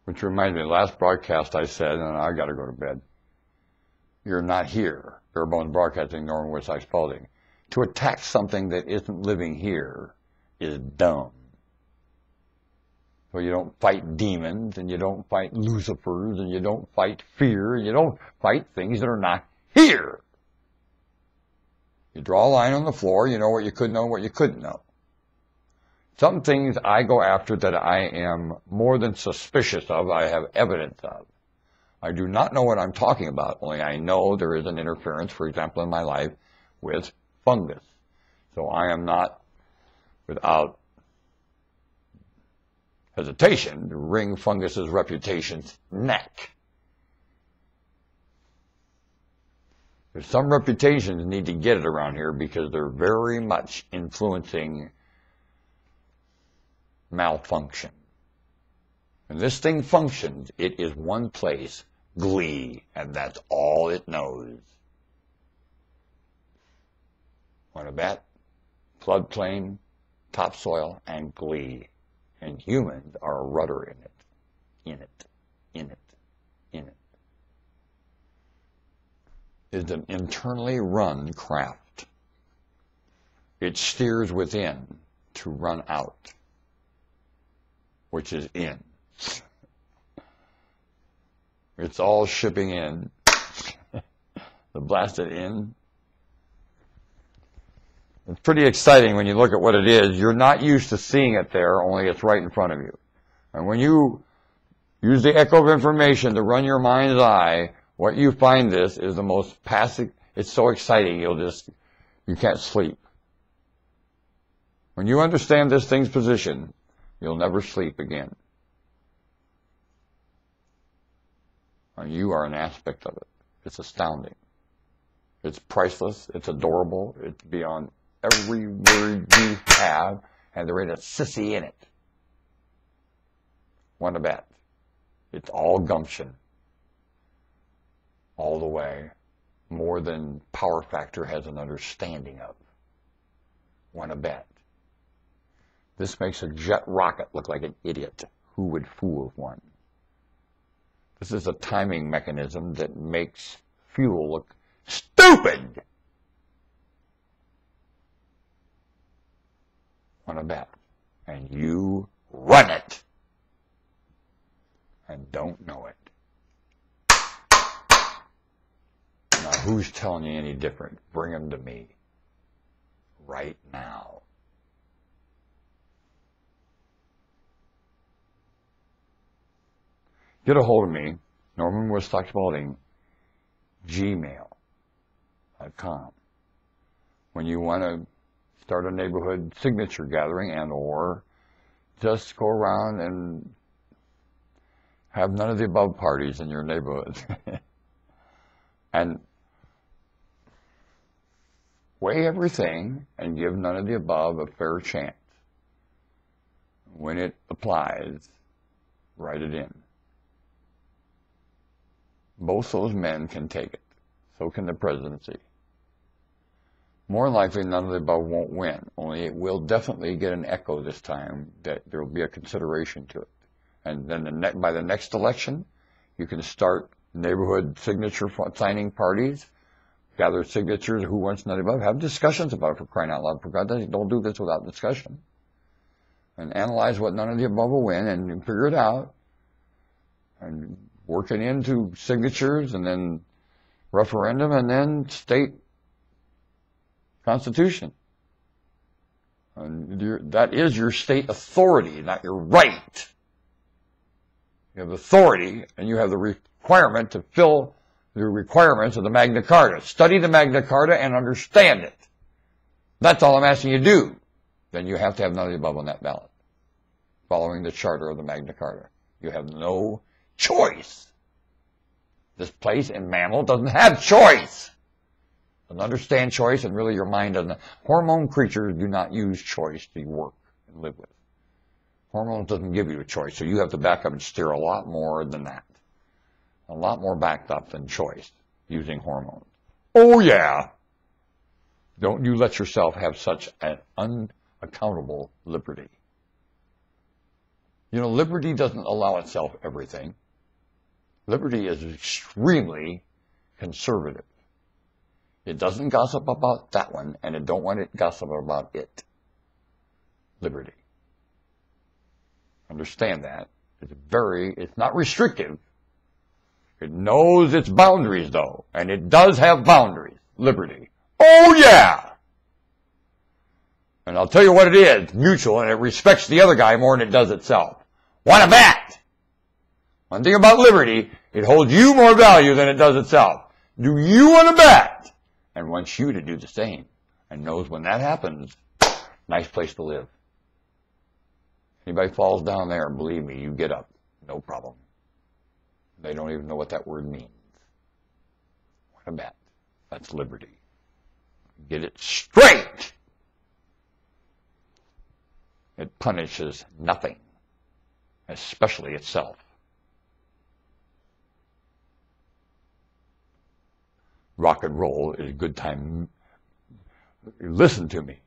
Which reminds me, last broadcast I said, and I got to go to bed, you're not here. Bare Bones Broadcasting, Norman Woodstock Spalding. To attack something that isn't living here is dumb. So you don't fight demons, and you don't fight Lucifers, and you don't fight fear, and you don't fight things that are not here. You draw a line on the floor, you know what you could know, what you couldn't know. Some things I go after that I am more than suspicious of, I have evidence of. I do not know what I'm talking about, only I know there is an interference, for example, in my life with fungus. So I am not, without hesitation, to wring fungus's reputation's neck. There's some reputations need to get it around here because they're very much influencing malfunction. When this thing functions, it is one place, glee, and that's all it knows. Want to bet? Floodplain, topsoil, and glee. And humans are a rudder in it. In it. In it. In it. It's an internally run craft. It steers within to run out, which is in. It's all shipping in. The blasted in. It's pretty exciting when you look at what it is. You're not used to seeing it there, only it's right in front of you. And when you use the echo of information to run your mind's eye, what you find this is the most passive. It's so exciting, you can't sleep. When you understand this thing's position, you'll never sleep again. And you are an aspect of it. It's astounding. It's priceless. It's adorable. It's beyond every word you have, and there ain't a sissy in it. Want to bet? It's all gumption. All the way. More than power factor has an understanding of. Want to bet? This makes a jet rocket look like an idiot. Who would fool one? This is a timing mechanism that makes fuel look stupid. Want to bet? And you run it. And don't know it. Now, who's telling you any different? Bring them to me. Right now. Get a hold of me, Norman Woodstock Spalding, gmail.com. When you want to start a neighborhood signature gathering and or just go around and have none of the above parties in your neighborhood. And weigh everything and give none of the above a fair chance. When it applies, write it in. Both those men can take it. So can the presidency. More than likely, none of the above won't win. Only it will definitely get an echo this time that there will be a consideration to it. And then by the next election, you can start neighborhood signature signing parties, gather signatures, who wants none of the above, have discussions about it, for crying out loud. For God, don't do this without discussion. And analyze what none of the above will win and figure it out. And working into signatures and then referendum and then state constitution. And that is your state authority, not your right. You have authority and you have the requirement to fill the requirements of the Magna Carta. Study the Magna Carta and understand it. That's all I'm asking you to do. Then you have to have none of the above on that ballot. Following the charter of the Magna Carta. You have no choice. This place in mammal doesn't have choice. Doesn't understand choice, and really your mind doesn't. Hormone creatures do not use choice to work and live with. Hormones doesn't give you a choice, so you have to back up and steer a lot more than that. A lot more backed up than choice using hormones. Oh yeah! Don't you let yourself have such an unaccountable liberty. You know, liberty doesn't allow itself everything. Liberty is extremely conservative. It doesn't gossip about that one, and it don't want it gossip about it. Liberty. Understand that. It's not restrictive. It knows its boundaries, though, and it does have boundaries. Liberty. Oh, yeah! And I'll tell you what it is, mutual, and it respects the other guy more than it does itself. Want to bet? One thing about liberty, it holds you more value than it does itself. Do you want to bet? And wants you to do the same. And knows when that happens, nice place to live. Anybody falls down there, believe me, you get up. No problem. They don't even know what that word means. Want to bet? That's liberty. Get it straight. It punishes nothing, especially itself. Rock and roll is a good time. Listen to me.